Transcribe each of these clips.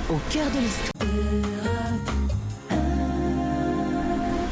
Au cœur de l'histoire.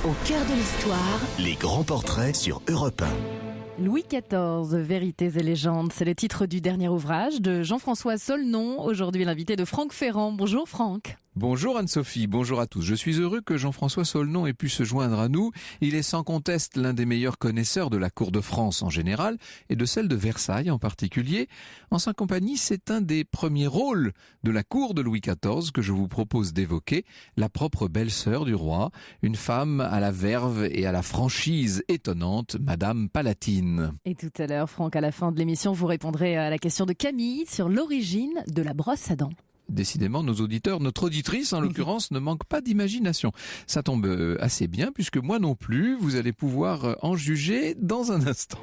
Au cœur de l'histoire. Les grands portraits sur Europe 1. Louis XIV, Vérités et légendes, c'est le titre du dernier ouvrage de Jean-François Saulnon, aujourd'hui l'invité de Franck Ferrand. Bonjour Franck. Bonjour Anne-Sophie, bonjour à tous. Je suis heureux que Jean-François Saulnon ait pu se joindre à nous. Il est sans conteste l'un des meilleurs connaisseurs de la cour de France en général et de celle de Versailles en particulier. En sa compagnie, c'est un des premiers rôles de la cour de Louis XIV que je vous propose d'évoquer, la propre belle-sœur du roi, une femme à la verve et à la franchise étonnante, Madame Palatine. Et tout à l'heure, Franck, à la fin de l'émission, vous répondrez à la question de Camille sur l'origine de la brosse à dents. Décidément, nos auditeurs, notre auditrice en l'occurrence, ne manque pas d'imagination. Ça tombe assez bien puisque moi non plus, vous allez pouvoir en juger dans un instant.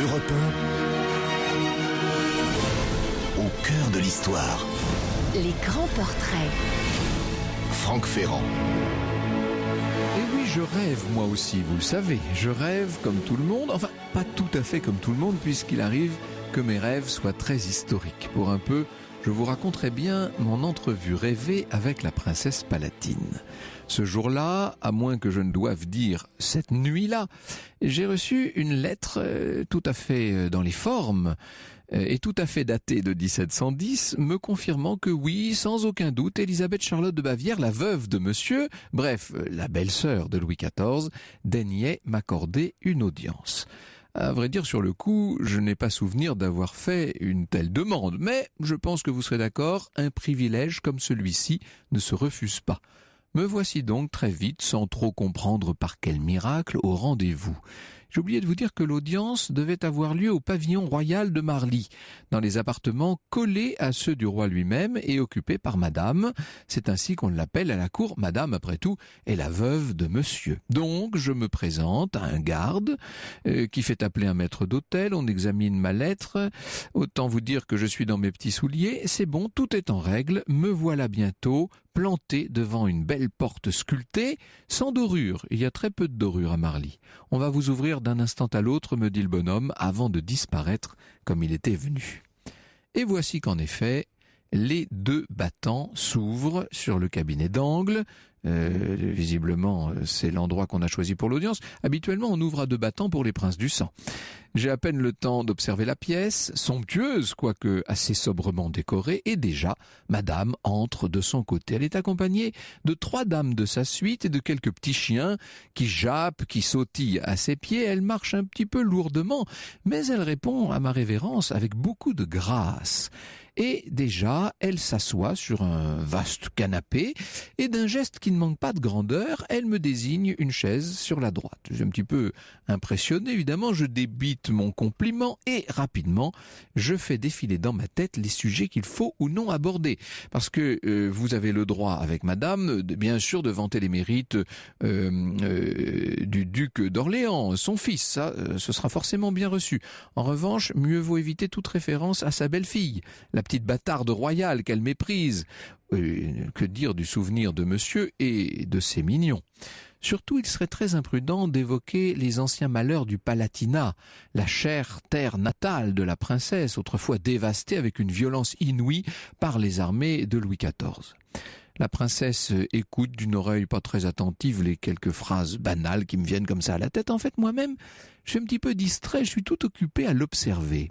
Europe 1. Au cœur de l'histoire. Les grands portraits. Franck Ferrand. Et oui, je rêve moi aussi, vous le savez. Je rêve comme tout le monde, enfin pas tout à fait comme tout le monde puisqu'il arrive que mes rêves soient très historiques. Pour un peu, je vous raconterai bien mon entrevue rêvée avec la princesse Palatine. Ce jour-là, à moins que je ne doive dire cette nuit-là, j'ai reçu une lettre tout à fait dans les formes et tout à fait datée de 1710, me confirmant que oui, sans aucun doute, Élisabeth Charlotte de Bavière, la veuve de monsieur, bref, la belle-sœur de Louis XIV, daignait m'accorder une audience. À vrai dire, sur le coup, je n'ai pas souvenir d'avoir fait une telle demande, mais je pense que vous serez d'accord, un privilège comme celui-ci ne se refuse pas. Me voici donc très vite, sans trop comprendre par quel miracle, au rendez-vous. J'ai oublié de vous dire que l'audience devait avoir lieu au pavillon royal de Marly, dans les appartements collés à ceux du roi lui-même et occupés par madame. C'est ainsi qu'on l'appelle à la cour. Madame, après tout, est la veuve de monsieur. Donc, je me présente à un garde qui fait appeler un maître d'hôtel. On examine ma lettre. Autant vous dire que je suis dans mes petits souliers. C'est bon, tout est en règle. Me voilà bientôt planté devant une belle porte sculptée, sans dorure. Il y a très peu de dorure à Marly. On va vous ouvrir d'un instant à l'autre, me dit le bonhomme, avant de disparaître comme il était venu. Et voici qu'en effet, les deux battants s'ouvrent sur le cabinet d'angle. Visiblement, c'est l'endroit qu'on a choisi pour l'audience. Habituellement, on ouvre à deux battants pour les princes du sang. J'ai à peine le temps d'observer la pièce, somptueuse, quoique assez sobrement décorée, et déjà, madame entre de son côté. Elle est accompagnée de 3 dames de sa suite et de quelques petits chiens qui jappent, qui sautillent à ses pieds. Elle marche un petit peu lourdement, mais elle répond à ma révérence avec beaucoup de grâce. Et déjà, elle s'assoit sur un vaste canapé, et d'un geste qui ne manque pas de grandeur, elle me désigne une chaise sur la droite. Je suis un petit peu impressionné, évidemment, je débite mon compliment, et rapidement, je fais défiler dans ma tête les sujets qu'il faut ou non aborder. Parce que vous avez le droit, avec madame, bien sûr, de vanter les mérites du duc d'Orléans, son fils, ça, ce sera forcément bien reçu. En revanche, mieux vaut éviter toute référence à sa belle-fille, la petite bâtarde royale qu'elle méprise. Que dire du souvenir de monsieur et de ses mignons. Surtout, il serait très imprudent d'évoquer les anciens malheurs du Palatinat, la chère terre natale de la princesse, autrefois dévastée avec une violence inouïe par les armées de Louis XIV. La princesse écoute d'une oreille pas très attentive les quelques phrases banales qui me viennent comme ça à la tête. En fait, moi-même, je suis un petit peu distrait, je suis tout occupé à l'observer.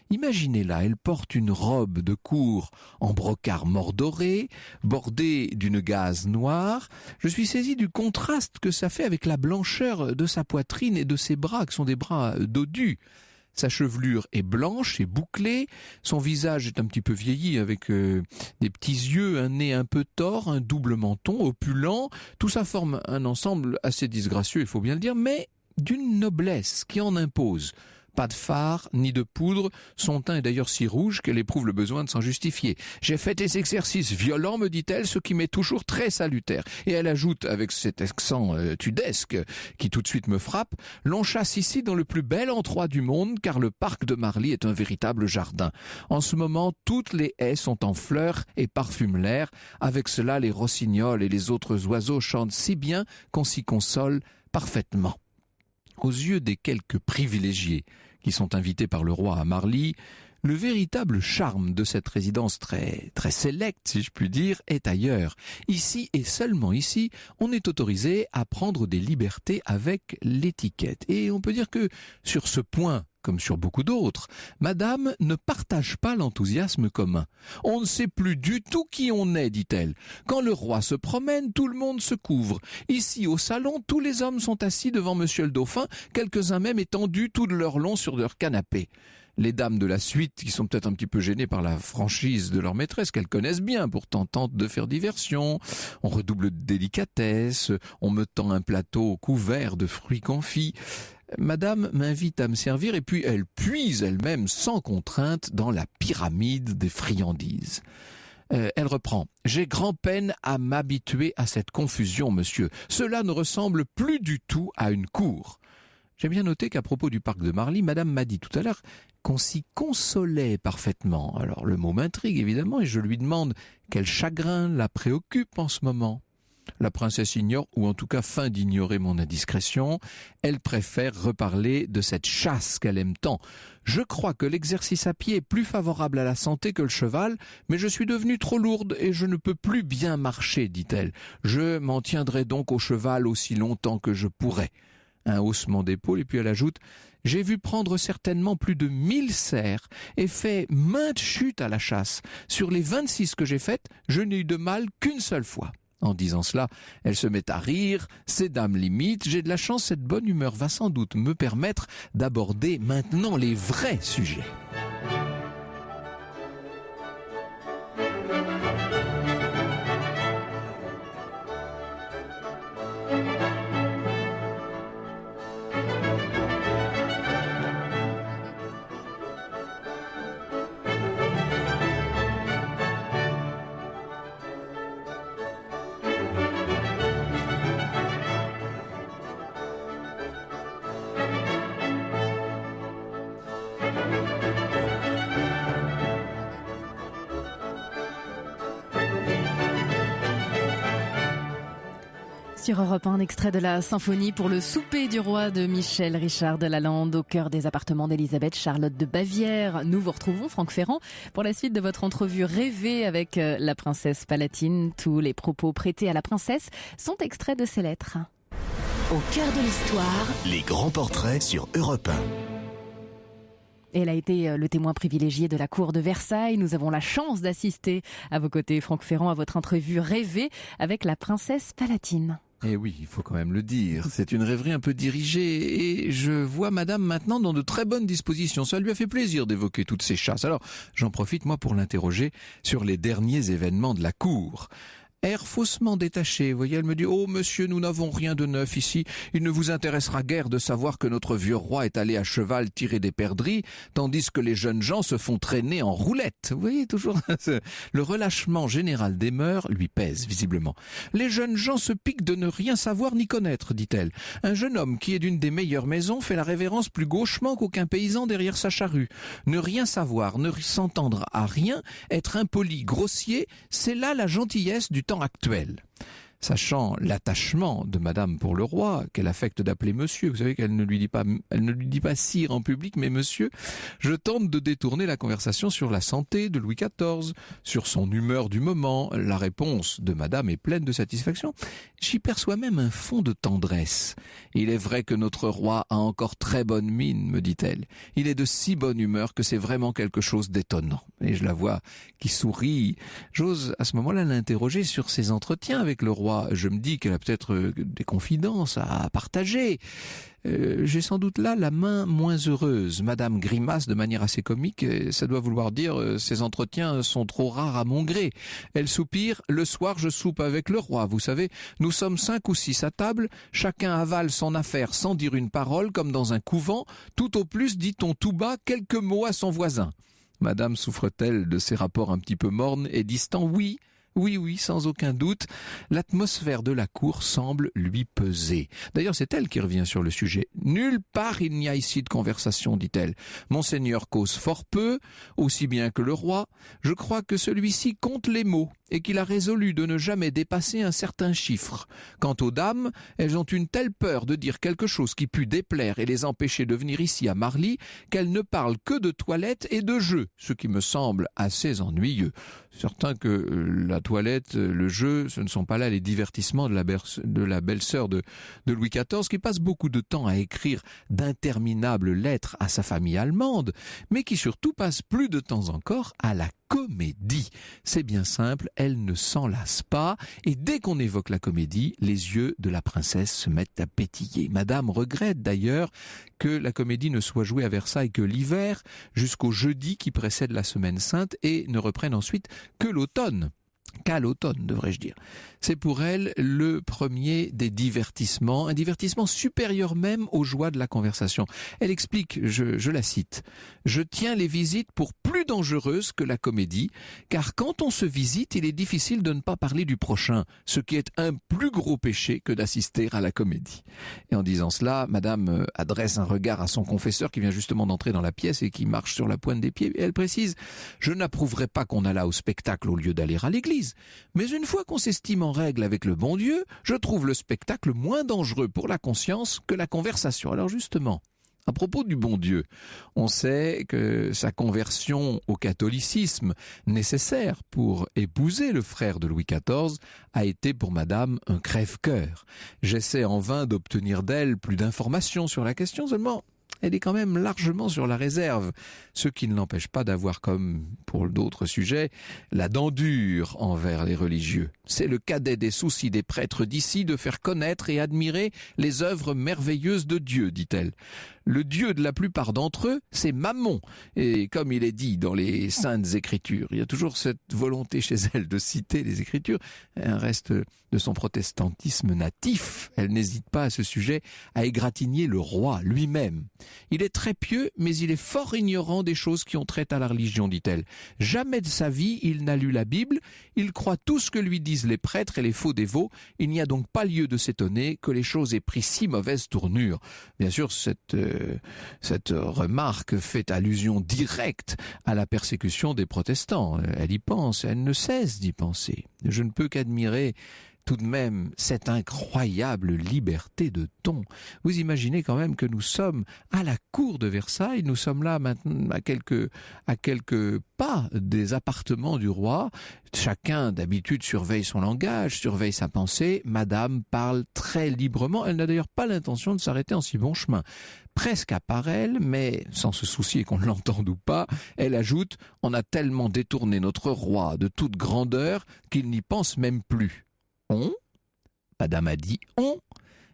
Imaginez-la, elle porte une robe de cour en brocart mordoré, bordée d'une gaze noire. Je suis saisi du contraste que ça fait avec la blancheur de sa poitrine et de ses bras, qui sont des bras dodus. Sa chevelure est blanche et bouclée, son visage est un petit peu vieilli avec des petits yeux, un nez un peu tors, un double menton opulent. Tout ça forme un ensemble assez disgracieux, il faut bien le dire, mais d'une noblesse qui en impose. Pas de fard, ni de poudre, son teint est d'ailleurs si rouge qu'elle éprouve le besoin de s'en justifier. « J'ai fait des exercices violents, me dit-elle, ce qui m'est toujours très salutaire. » Et elle ajoute, avec cet accent tudesque qui tout de suite me frappe, « L'on chasse ici dans le plus bel endroit du monde, car le parc de Marly est un véritable jardin. En ce moment, toutes les haies sont en fleurs et parfument l'air. Avec cela, les rossignols et les autres oiseaux chantent si bien qu'on s'y console parfaitement. » aux yeux des quelques privilégiés qui sont invités par le roi à Marly, le véritable charme de cette résidence très sélecte, si je puis dire, est ailleurs. Ici et seulement ici, on est autorisé à prendre des libertés avec l'étiquette. Et on peut dire que sur ce point, comme sur beaucoup d'autres, Madame ne partage pas l'enthousiasme commun. On ne sait plus du tout qui on est, dit-elle. Quand le roi se promène, tout le monde se couvre. Ici, au salon, tous les hommes sont assis devant Monsieur le Dauphin, quelques-uns même étendus tout de leur long sur leur canapé. Les dames de la suite, qui sont peut-être un petit peu gênées par la franchise de leur maîtresse, qu'elles connaissent bien, pourtant tentent de faire diversion. On redouble de délicatesse, on me tend un plateau couvert de fruits confits. Madame m'invite à me servir et puis elle puise elle-même sans contrainte dans la pyramide des friandises. Elle reprend. « J'ai grand-peine à m'habituer à cette confusion, monsieur. Cela ne ressemble plus du tout à une cour. » J'ai bien noté qu'à propos du parc de Marly, Madame m'a dit tout à l'heure qu'on s'y consolait parfaitement. Alors le mot m'intrigue évidemment et je lui demande quel chagrin la préoccupe en ce moment. La princesse ignore, ou en tout cas feint d'ignorer mon indiscrétion. Elle préfère reparler de cette chasse qu'elle aime tant. Je crois que l'exercice à pied est plus favorable à la santé que le cheval, mais je suis devenue trop lourde et je ne peux plus bien marcher, dit-elle. Je m'en tiendrai donc au cheval aussi longtemps que je pourrai. Un haussement d'épaule, et puis elle ajoute « J'ai vu prendre certainement plus de 1000 cerfs et fait maintes chutes à la chasse. Sur les 26 que j'ai faites, je n'ai eu de mal qu'une seule fois. » En disant cela, elle se met à rire, ces dames l'imitent. J'ai de la chance, cette bonne humeur va sans doute me permettre d'aborder maintenant les vrais sujets. Sur Europe 1, un extrait de la symphonie pour le souper du roi de Michel Richard de Lalande au cœur des appartements d'Élisabeth Charlotte de Bavière. Nous vous retrouvons, Franck Ferrand, pour la suite de votre entrevue rêvée avec la princesse Palatine. Tous les propos prêtés à la princesse sont extraits de ses lettres. Au cœur de l'histoire, Les grands portraits sur Europe 1. Elle a été le témoin privilégié de la cour de Versailles. Nous avons la chance d'assister à vos côtés, Franck Ferrand, à votre entrevue rêvée avec la princesse Palatine. Eh oui, il faut quand même le dire. C'est une rêverie un peu dirigée et je vois madame maintenant dans de très bonnes dispositions. Ça lui a fait plaisir d'évoquer toutes ces chasses. Alors, j'en profite moi pour l'interroger sur les derniers événements de la cour. Air faussement détaché, voyez, elle me dit « Oh monsieur, nous n'avons rien de neuf ici. Il ne vous intéressera guère de savoir que notre vieux roi est allé à cheval tirer des perdrix, tandis que les jeunes gens se font traîner en roulette. » Vous voyez, toujours, le relâchement général des mœurs lui pèse, visiblement. « Les jeunes gens se piquent de ne rien savoir ni connaître, dit-elle. Un jeune homme qui est d'une des meilleures maisons fait la révérence plus gauchement qu'aucun paysan derrière sa charrue. Ne rien savoir, ne s'entendre à rien, être impoli, grossier, c'est là la gentillesse du temps actuel. » Sachant l'attachement de madame pour le roi, qu'elle affecte d'appeler monsieur, vous savez qu'elle ne lui dit pas sire en public, mais monsieur, je tente de détourner la conversation sur la santé de Louis XIV, sur son humeur du moment. La réponse de madame est pleine de satisfaction. J'y perçois même un fond de tendresse. Il est vrai que notre roi a encore très bonne mine, me dit-elle. Il est de si bonne humeur que c'est vraiment quelque chose d'étonnant. Et je la vois qui sourit. J'ose à ce moment-là l'interroger sur ses entretiens avec le roi. Je me dis qu'elle a peut-être des confidences à partager. J'ai sans doute là la main moins heureuse. Madame grimace de manière assez comique. Ça doit vouloir dire ces entretiens sont trop rares à mon gré. Elle soupire. Le soir, je soupe avec le roi. Vous savez, nous sommes 5 ou 6 à table. Chacun avale son affaire sans dire une parole, comme dans un couvent. Tout au plus dit-on tout bas quelques mots à son voisin. Madame souffre-t-elle de ces rapports un petit peu mornes et distants? Oui. Oui, sans aucun doute, l'atmosphère de la cour semble lui peser. D'ailleurs, c'est elle qui revient sur le sujet. « Nulle part il n'y a ici de conversation, dit-elle. Monseigneur cause fort peu, aussi bien que le roi. Je crois que celui-ci compte les mots. et qu'il a résolu de ne jamais dépasser un certain chiffre. Quant aux dames, elles ont une telle peur de dire quelque chose qui pût déplaire et les empêcher de venir ici à Marly qu'elles ne parlent que de toilette et de jeu, ce qui me semble assez ennuyeux. Certain que la toilette, le jeu, ce ne sont pas là les divertissements de la belle-sœur de Louis XIV, qui passe beaucoup de temps à écrire d'interminables lettres à sa famille allemande, mais qui surtout passe plus de temps encore à la comédie. C'est bien simple, elle ne s'en lasse pas, et dès qu'on évoque la comédie, les yeux de la princesse se mettent à pétiller. Madame regrette d'ailleurs que la comédie ne soit jouée à Versailles que l'hiver, jusqu'au jeudi qui précède la Semaine Sainte, et ne reprenne ensuite que l'automne. Qu'à l'automne, devrais-je dire. C'est pour elle le premier des divertissements, un divertissement supérieur même aux joies de la conversation. Elle explique, je la cite, « Je tiens les visites pour plus dangereuses que la comédie, car quand on se visite, il est difficile de ne pas parler du prochain, ce qui est un plus gros péché que d'assister à la comédie. » Et en disant cela, Madame adresse un regard à son confesseur qui vient justement d'entrer dans la pièce et qui marche sur la pointe des pieds. Et elle précise, « Je n'approuverai pas qu'on allât au spectacle au lieu d'aller à l'église. Mais une fois qu'on s'estime en règle avec le bon Dieu, je trouve le spectacle moins dangereux pour la conscience que la conversation. » Alors justement, à propos du bon Dieu, on sait que sa conversion au catholicisme, nécessaire pour épouser le frère de Louis XIV, a été pour Madame un crève-cœur. J'essaie en vain d'obtenir d'elle plus d'informations sur la question, seulement elle est quand même largement sur la réserve, ce qui ne l'empêche pas d'avoir, comme pour d'autres sujets, la dent dure envers les religieux. C'est le cadet des soucis des prêtres d'ici de faire connaître et admirer les œuvres merveilleuses de Dieu, dit-elle. Le Dieu de la plupart d'entre eux, c'est Mammon, et comme il est dit dans les Saintes Écritures, il y a toujours cette volonté chez elle de citer les Écritures, un reste de son protestantisme natif. Elle n'hésite pas à ce sujet à égratigner le roi lui-même. Il est très pieux, mais il est fort ignorant des choses qui ont trait à la religion, dit-elle. Jamais de sa vie, il n'a lu la Bible, il croit tout ce que lui disent les prêtres et les faux dévots, il n'y a donc pas lieu de s'étonner que les choses aient pris si mauvaise tournure. Bien sûr, cette remarque fait allusion directe à la persécution des protestants. Elle y pense, elle ne cesse d'y penser. Je ne peux qu'admirer tout de même cette incroyable liberté de ton. Vous imaginez quand même que nous sommes à la cour de Versailles, nous sommes là maintenant à quelques pas des appartements du roi. Chacun d'habitude surveille son langage, surveille sa pensée. Madame parle très librement, elle n'a d'ailleurs pas l'intention de s'arrêter en si bon chemin. Presque à part elle, mais sans se soucier qu'on l'entende ou pas, elle ajoute « On a tellement détourné notre roi de toute grandeur qu'il n'y pense même plus. » On ? Madame a dit « on ».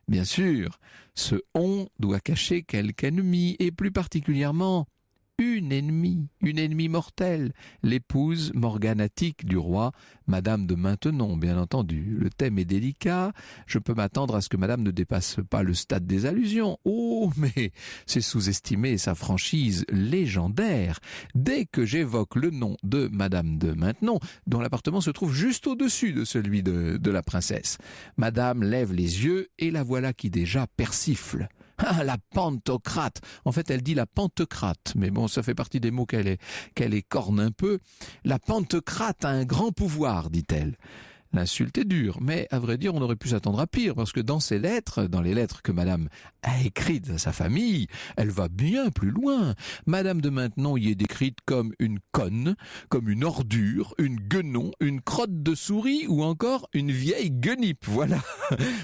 Bien sûr, ce « on » doit cacher quelque ennemi, et plus particulièrement une ennemie mortelle, l'épouse morganatique du roi, Madame de Maintenon, bien entendu. Le thème est délicat, je peux m'attendre à ce que Madame ne dépasse pas le stade des allusions. Oh, mais c'est sous-estimer sa franchise légendaire. Dès que j'évoque le nom de Madame de Maintenon, dont l'appartement se trouve juste au-dessus de celui de la princesse, Madame lève les yeux et la voilà qui déjà persifle. Ah, la pantocrate. En fait, elle dit la pantocrate, mais bon, ça fait partie des mots qu'elle écorne un peu. La pantocrate a un grand pouvoir, dit-elle. L'insulte est dure, mais à vrai dire, on aurait pu s'attendre à pire, parce que dans ses lettres, dans les lettres que Madame a écrites à sa famille, elle va bien plus loin. Madame de Maintenon y est décrite comme une conne, comme une ordure, une guenon, une crotte de souris ou encore une vieille guenipe. Voilà,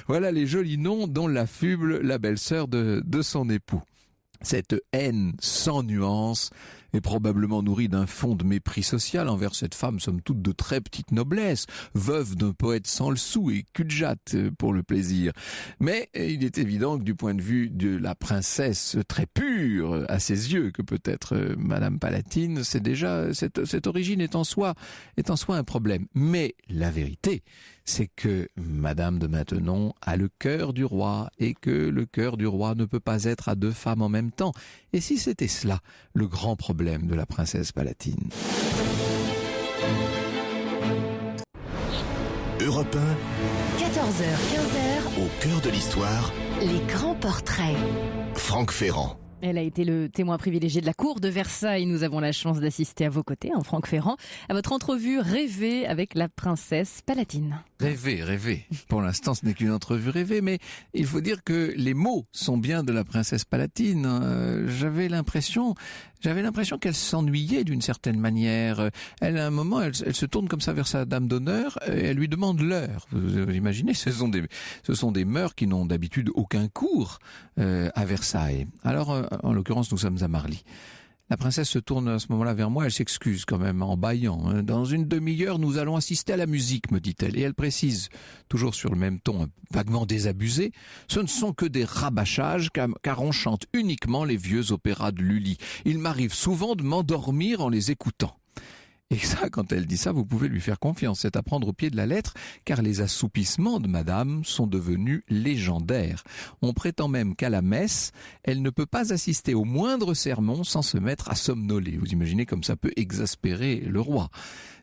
voilà les jolis noms dont l'affuble la belle-sœur de son époux. Cette haine sans nuance est probablement nourrie d'un fond de mépris social envers cette femme, somme toute de très petite noblesse, veuve d'un poète sans le sou et cul-de-jatte pour le plaisir. Mais il est évident que du point de vue de la princesse très pure à ses yeux, que peut être Madame Palatine, c'est déjà cette origine est en soi un problème. Mais la vérité, c'est que Madame de Maintenon a le cœur du roi et que le cœur du roi ne peut pas être à deux femmes en même temps. Et si c'était cela, le grand problème de la princesse Palatine. Europe 1, 14h-15h, au cœur de l'histoire, les grands portraits. Franck Ferrand. Elle a été le témoin privilégié de la cour de Versailles. Nous avons la chance d'assister à vos côtés, Franck Ferrand, à votre entrevue rêvée avec la princesse Palatine. Rêver. Pour l'instant, ce n'est qu'une entrevue rêvée, mais il faut dire que les mots sont bien de la princesse Palatine. J'avais l'impression qu'elle s'ennuyait d'une certaine manière. Elle, à un moment, elle se tourne comme ça vers sa dame d'honneur et elle lui demande l'heure. Vous imaginez, ce sont des mœurs qui n'ont d'habitude aucun cours à Versailles. Alors, en l'occurrence, nous sommes à Marly. La princesse se tourne à ce moment-là vers moi, elle s'excuse quand même en bâillant. Dans une demi-heure, nous allons assister à la musique, me dit-elle. Et elle précise, toujours sur le même ton vaguement désabusé, ce ne sont que des rabâchages, car on chante uniquement les vieux opéras de Lully. Il m'arrive souvent de m'endormir en les écoutant. Et ça, quand elle dit ça, vous pouvez lui faire confiance. C'est à prendre au pied de la lettre, car les assoupissements de madame sont devenus légendaires. On prétend même qu'à la messe, elle ne peut pas assister au moindre sermon sans se mettre à somnoler. Vous imaginez comme ça peut exaspérer le roi.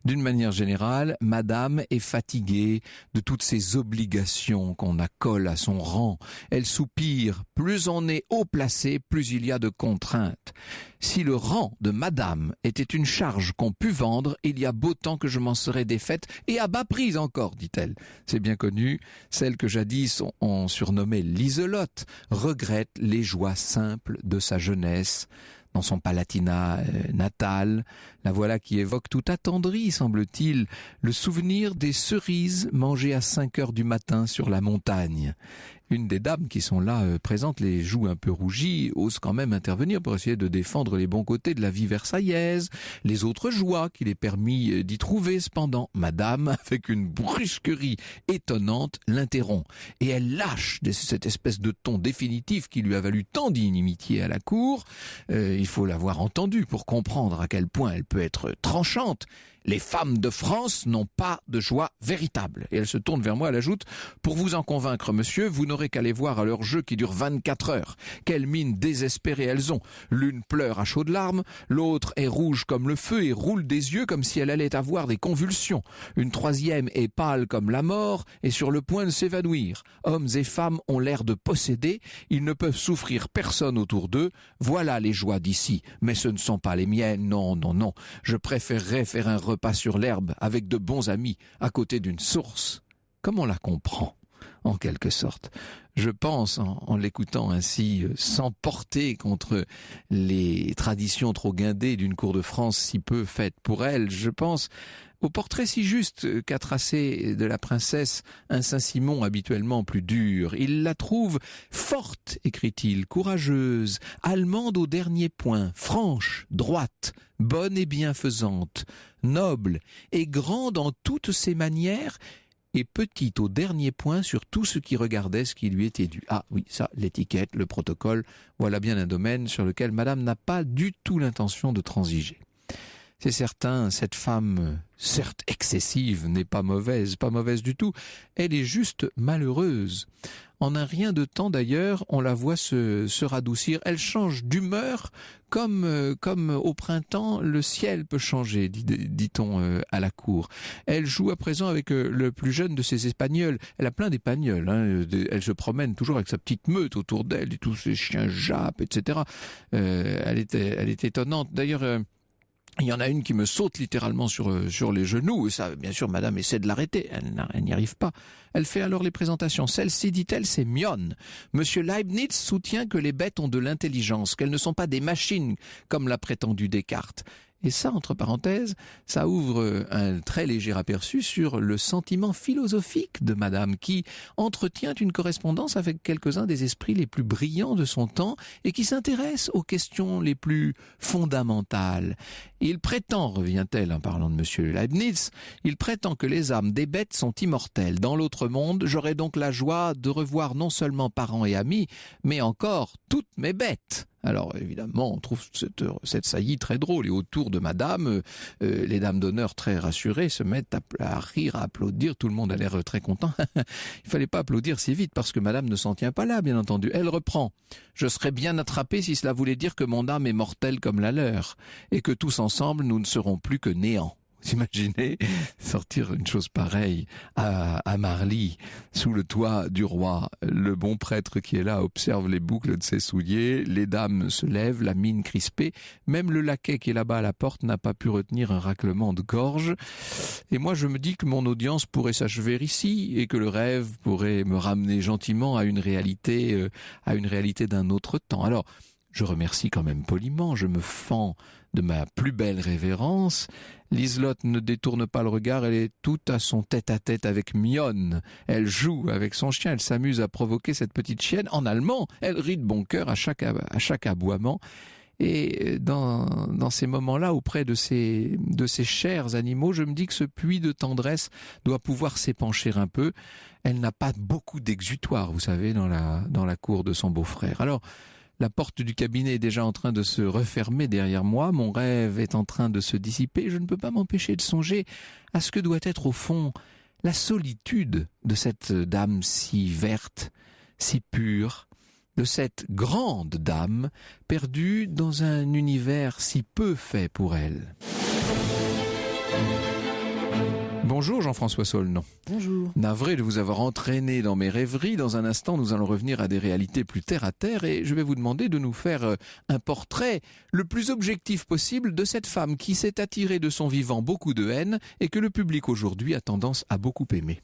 D'une manière générale, madame est fatiguée de toutes ces obligations qu'on accole à son rang. Elle soupire, plus on est haut placé, plus il y a de contraintes. Si le rang de madame était une charge qu'on pût vendre, il y a beau temps que je m'en serais défaite, et à bas prix encore, dit-elle. C'est bien connu, celle que jadis on surnommait Liselotte regrette les joies simples de sa jeunesse. Dans son Palatinat natal, la voilà qui évoque tout attendri, semble-t-il, le souvenir des cerises mangées à 5 heures du matin sur la montagne. Une des dames qui sont là présentes, les joues un peu rougies, ose quand même intervenir pour essayer de défendre les bons côtés de la vie versaillaise, les autres joies qu'il est permis d'y trouver. Cependant, madame, avec une brusquerie étonnante, l'interrompt. Et elle lâche cette espèce de ton définitif qui lui a valu tant d'inimitié à la cour. Il faut l'avoir entendue pour comprendre à quel point elle peut être tranchante. Les femmes de France n'ont pas de joie véritable. Et elle se tourne vers moi, elle ajoute, pour vous en convaincre, monsieur, vous n'aurez qu'à les voir à leur jeu qui dure 24 heures. Quelle mine désespérée elles ont. L'une pleure à chaudes larmes, l'autre est rouge comme le feu et roule des yeux comme si elle allait avoir des convulsions. Une troisième est pâle comme la mort et sur le point de s'évanouir. Hommes et femmes ont l'air de posséder, ils ne peuvent souffrir personne autour d'eux. Voilà les joies d'ici, mais ce ne sont pas les miennes, non. Je préférerais faire un repas sur l'herbe avec de bons amis à côté d'une source. Comme on la comprend, en quelque sorte. Je pense, en l'écoutant ainsi s'emporter contre les traditions trop guindées d'une cour de France si peu faite pour elle, je pense au portrait si juste qu'a tracé de la princesse un Saint-Simon habituellement plus dur. Il la trouve forte, écrit-il, courageuse, allemande au dernier point, franche, droite, bonne et bienfaisante, noble et grande en toutes ses manières, et petite au dernier point sur tout ce qui regardait ce qui lui était dû. Ah oui, ça, l'étiquette, le protocole, voilà bien un domaine sur lequel madame n'a pas du tout l'intention de transiger. C'est certain, cette femme, certes excessive, n'est pas mauvaise du tout. Elle est juste malheureuse. En un rien de temps d'ailleurs, on la voit se radoucir. Elle change d'humeur comme au printemps, le ciel peut changer, dit-on à la cour. Elle joue à présent avec le plus jeune de ses Espagnols. Elle a plein d'Espagnols. Elle se promène toujours avec sa petite meute autour d'elle, et tous ses chiens jappent, etc. Elle est étonnante. D'ailleurs, il y en a une qui me saute littéralement sur les genoux, et ça, bien sûr, madame essaie de l'arrêter. Elle n'y arrive pas. Elle fait alors les présentations. Celle-ci, dit-elle, c'est Mionne. Monsieur Leibniz soutient que les bêtes ont de l'intelligence, qu'elles ne sont pas des machines, comme l'a prétendu Descartes. Et ça, entre parenthèses, ça ouvre un très léger aperçu sur le sentiment philosophique de madame qui entretient une correspondance avec quelques-uns des esprits les plus brillants de son temps et qui s'intéresse aux questions les plus fondamentales. Il prétend, revient-elle en parlant de monsieur Leibniz, il prétend que les âmes des bêtes sont immortelles. Dans l'autre monde, j'aurai donc la joie de revoir non seulement parents et amis, mais encore toutes mes bêtes. Alors évidemment, on trouve cette saillie très drôle et autour de madame, les dames d'honneur très rassurées se mettent à rire, à applaudir, tout le monde a l'air très content. Il fallait pas applaudir si vite parce que madame ne s'en tient pas là, bien entendu. Elle reprend. Je serais bien attrapé si cela voulait dire que mon âme est mortelle comme la leur et que tous ensemble nous ne serons plus que néant. Vous imaginez sortir une chose pareille à Marly, sous le toit du roi. Le bon prêtre qui est là observe les boucles de ses souliers, les dames se lèvent, la mine crispée. Même le laquais qui est là-bas à la porte n'a pas pu retenir un raclement de gorge. Et moi je me dis que mon audience pourrait s'achever ici et que le rêve pourrait me ramener gentiment à une réalité d'un autre temps. Alors, je remercie quand même poliment, je me fends de ma plus belle révérence. Liselotte ne détourne pas le regard, elle est toute à son tête-à-tête avec Mionne. Elle joue avec son chien, elle s'amuse à provoquer cette petite chienne en allemand. Elle rit de bon cœur à chaque aboiement. Et dans ces moments-là, auprès de ces chers animaux, je me dis que ce puits de tendresse doit pouvoir s'épancher un peu. Elle n'a pas beaucoup d'exutoire, vous savez, dans la cour de son beau-frère. Alors, la porte du cabinet est déjà en train de se refermer derrière moi, mon rêve est en train de se dissiper, je ne peux pas m'empêcher de songer à ce que doit être au fond la solitude de cette dame si verte, si pure, de cette grande dame perdue dans un univers si peu fait pour elle. Bonjour Jean-François Saulnon. Bonjour. Navré de vous avoir entraîné dans mes rêveries. Dans un instant, nous allons revenir à des réalités plus terre à terre et je vais vous demander de nous faire un portrait le plus objectif possible de cette femme qui s'est attirée de son vivant beaucoup de haine et que le public aujourd'hui a tendance à beaucoup aimer.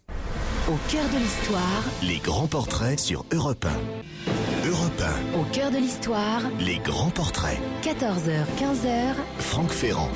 Au cœur de l'histoire, Les grands portraits sur Europe 1. Europe 1. au cœur de l'histoire, Les grands portraits. 14h, 15h, Franck Ferrand.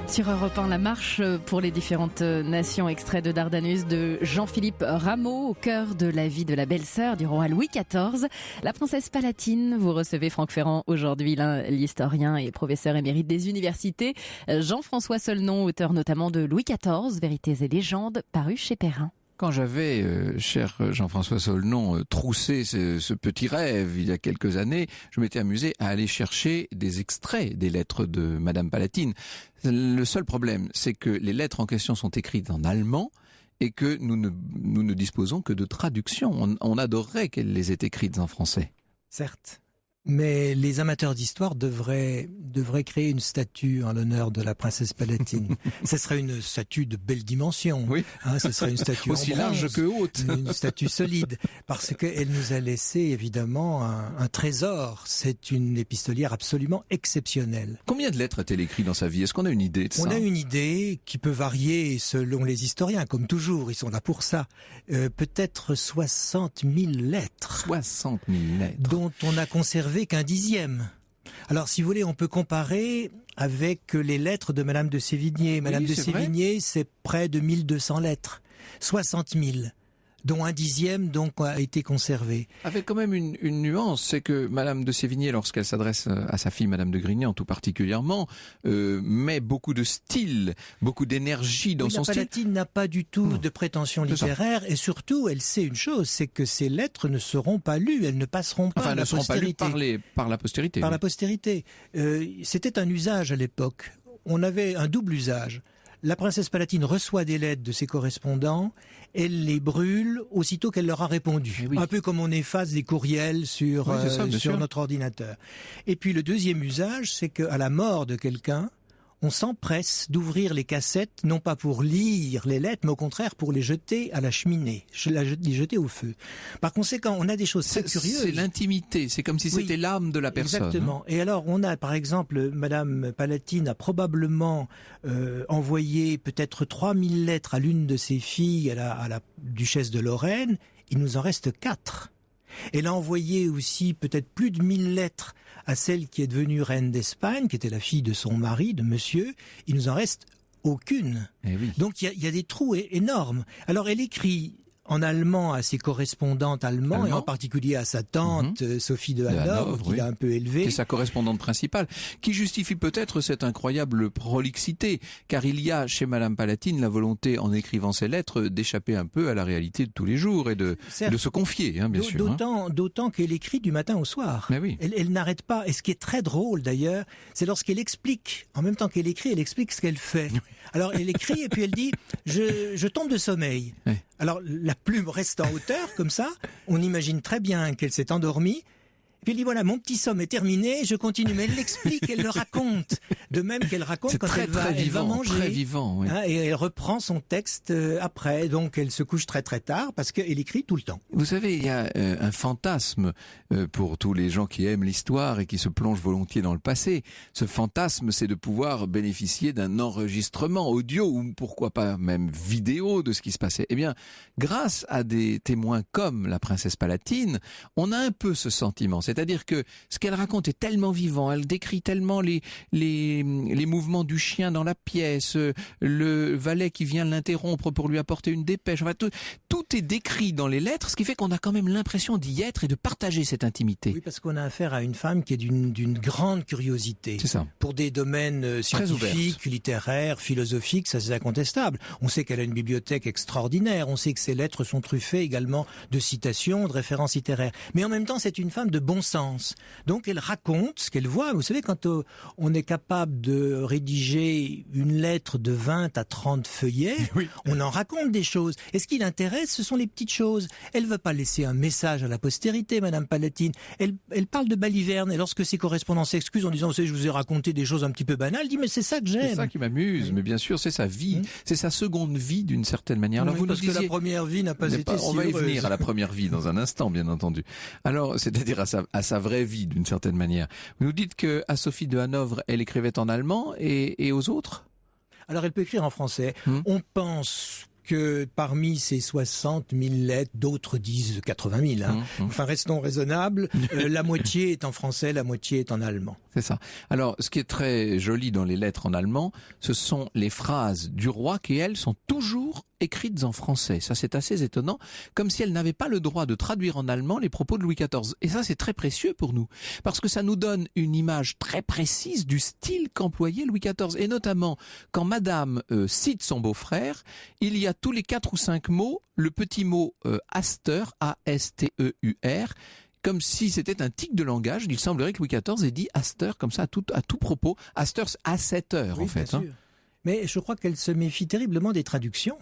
Sur Europe 1, la marche pour les différentes nations, extrait de Dardanus de Jean-Philippe Rameau, au cœur de la vie de la belle-sœur du roi Louis XIV, la princesse Palatine. Vous recevez Franck Ferrand aujourd'hui, l'historien et professeur émérite des universités. Jean-François Saulnon, auteur notamment de Louis XIV, Vérités et légendes, paru chez Perrin. Quand j'avais, cher Jean-François Saulnon, troussé ce petit rêve il y a quelques années, je m'étais amusé à aller chercher des extraits des lettres de Madame Palatine. Le seul problème, c'est que les lettres en question sont écrites en allemand et que nous ne disposons que de traductions. On adorerait qu'elles les aient écrites en français. Certes, mais les amateurs d'histoire devraient créer une statue en l'honneur de la princesse Palatine. Ce serait une statue de belle dimension. Oui. Ce serait une statue aussi en bronze, large que haute. une statue solide, parce qu'elle nous a laissé évidemment un trésor. C'est une épistolière absolument exceptionnelle. Combien de lettres a-t-elle écrit dans sa vie? Est-ce qu'on a une idée de ça? On a une idée qui peut varier selon les historiens, comme toujours, ils sont là pour ça. Peut-être 60 000 lettres. 60 000 lettres. Dont on a conservé qu'un dixième. Alors, si vous voulez, on peut comparer avec les lettres de Madame de Sévigné. Madame de Sévigné, c'est près de 1200 lettres. 60 000, dont un dixième donc a été conservé. Avec quand même une nuance, c'est que Madame de Sévigné, lorsqu'elle s'adresse à sa fille Madame de Grignan tout particulièrement, met beaucoup de style, beaucoup d'énergie dans son style. La Palatine n'a pas du tout de prétention littéraire et surtout, elle sait une chose, c'est que ces lettres ne seront pas lues, elles ne passeront pas à la postérité. Pas lues par la postérité. Par la postérité. C'était un usage à l'époque. On avait un double usage. La princesse Palatine reçoit des lettres de ses correspondants, elle les brûle aussitôt qu'elle leur a répondu. Oui. Un peu comme on efface des courriels sur notre ordinateur. Et puis le deuxième usage, c'est qu'à la mort de quelqu'un, on s'empresse d'ouvrir les cassettes, non pas pour lire les lettres, mais au contraire pour les jeter à la cheminée, les jeter au feu. Par conséquent, on a des choses très curieuses. C'est l'intimité, c'est comme si c'était l'âme de la personne. Exactement. Et alors, on a, par exemple, Madame Palatine a probablement envoyé peut-être 3000 lettres à l'une de ses filles, à la duchesse de Lorraine. Il nous en reste 4. Elle a envoyé aussi peut-être plus de 1000 lettres à celle qui est devenue reine d'Espagne, qui était la fille de son mari, de monsieur. Il nous en reste aucune. Oui. Donc il y a des trous énormes. Alors elle écrit en allemand à ses correspondantes allemandes, et en particulier à sa tante Sophie de Hanovre, qu'il a un peu élevée. C'est sa correspondante principale, qui justifie peut-être cette incroyable prolixité, car il y a chez Madame Palatine la volonté, en écrivant ses lettres, d'échapper un peu à la réalité de tous les jours et de se confier, bien sûr. D'autant qu'elle écrit du matin au soir. Mais oui. Elle n'arrête pas. Et ce qui est très drôle d'ailleurs, c'est lorsqu'elle explique, en même temps qu'elle écrit, elle explique ce qu'elle fait. Alors elle écrit et puis elle dit « je tombe de sommeil ». Alors la plume reste en hauteur, comme ça, on imagine très bien qu'elle s'est endormie. Puis elle dit voilà, mon petit somme est terminé, je continue. Mais elle l'explique, elle le raconte. De même qu'elle raconte quand elle va manger. Très vivant, oui. Et elle reprend son texte après. Donc elle se couche très très tard parce qu'elle écrit tout le temps. Vous savez, il y a un fantasme pour tous les gens qui aiment l'histoire et qui se plongent volontiers dans le passé. Ce fantasme, c'est de pouvoir bénéficier d'un enregistrement audio ou pourquoi pas même vidéo de ce qui se passait. Eh bien, grâce à des témoins comme la princesse Palatine, on a un peu ce sentiment. C'est-à-dire que ce qu'elle raconte est tellement vivant, elle décrit tellement les mouvements du chien dans la pièce, le valet qui vient l'interrompre pour lui apporter une dépêche. Enfin, tout est décrit dans les lettres, ce qui fait qu'on a quand même l'impression d'y être et de partager cette intimité. Oui, parce qu'on a affaire à une femme qui est d'une grande curiosité. C'est ça. Pour des domaines scientifiques, littéraires, philosophiques, ça c'est incontestable. On sait qu'elle a une bibliothèque extraordinaire, on sait que ses lettres sont truffées également de citations, de références littéraires. Mais en même temps, c'est une femme de bon sens. Donc elle raconte ce qu'elle voit. Vous savez, quand on est capable de rédiger une lettre de 20 à 30 feuillets, on en raconte des choses. Et ce qui l'intéresse, ce sont les petites choses. Elle ne veut pas laisser un message à la postérité, Madame Palatine. Elle parle de Baliverne, et lorsque ses correspondants s'excusent en disant, vous savez, je vous ai raconté des choses un petit peu banales, elle dit, mais c'est ça que j'aime. C'est ça qui m'amuse, mais bien sûr, c'est sa vie. C'est sa seconde vie, d'une certaine manière. Alors, parce que la première vie n'a pas été si on va y heureuse. venir à la première vie dans un instant, bien entendu. Alors, c'est-à-dire à sa vraie vie, d'une certaine manière. Vous nous dites que à Sophie de Hanovre, elle écrivait en allemand et aux autres? Alors, elle peut écrire en français. On pense que parmi ces 60 000 lettres, d'autres disent 80 000. Enfin, restons raisonnables. La moitié est en français, la moitié est en allemand. C'est ça. Alors, ce qui est très joli dans les lettres en allemand, ce sont les phrases du roi qui, elles, sont toujours écrites en français. Ça, c'est assez étonnant, comme si elle n'avait pas le droit de traduire en allemand les propos de Louis XIV. Et ça, c'est très précieux pour nous, parce que ça nous donne une image très précise du style qu'employait Louis XIV. Et notamment, quand Madame cite son beau-frère, il y a tous les 4 ou 5 mots, le petit mot Asteur, A-S-T-E-U-R, comme si c'était un tic de langage. Il semblerait que Louis XIV ait dit Asteur comme ça à tout propos. Asteur à 7 heures, en fait. Bien sûr. Mais je crois qu'elle se méfie terriblement des traductions.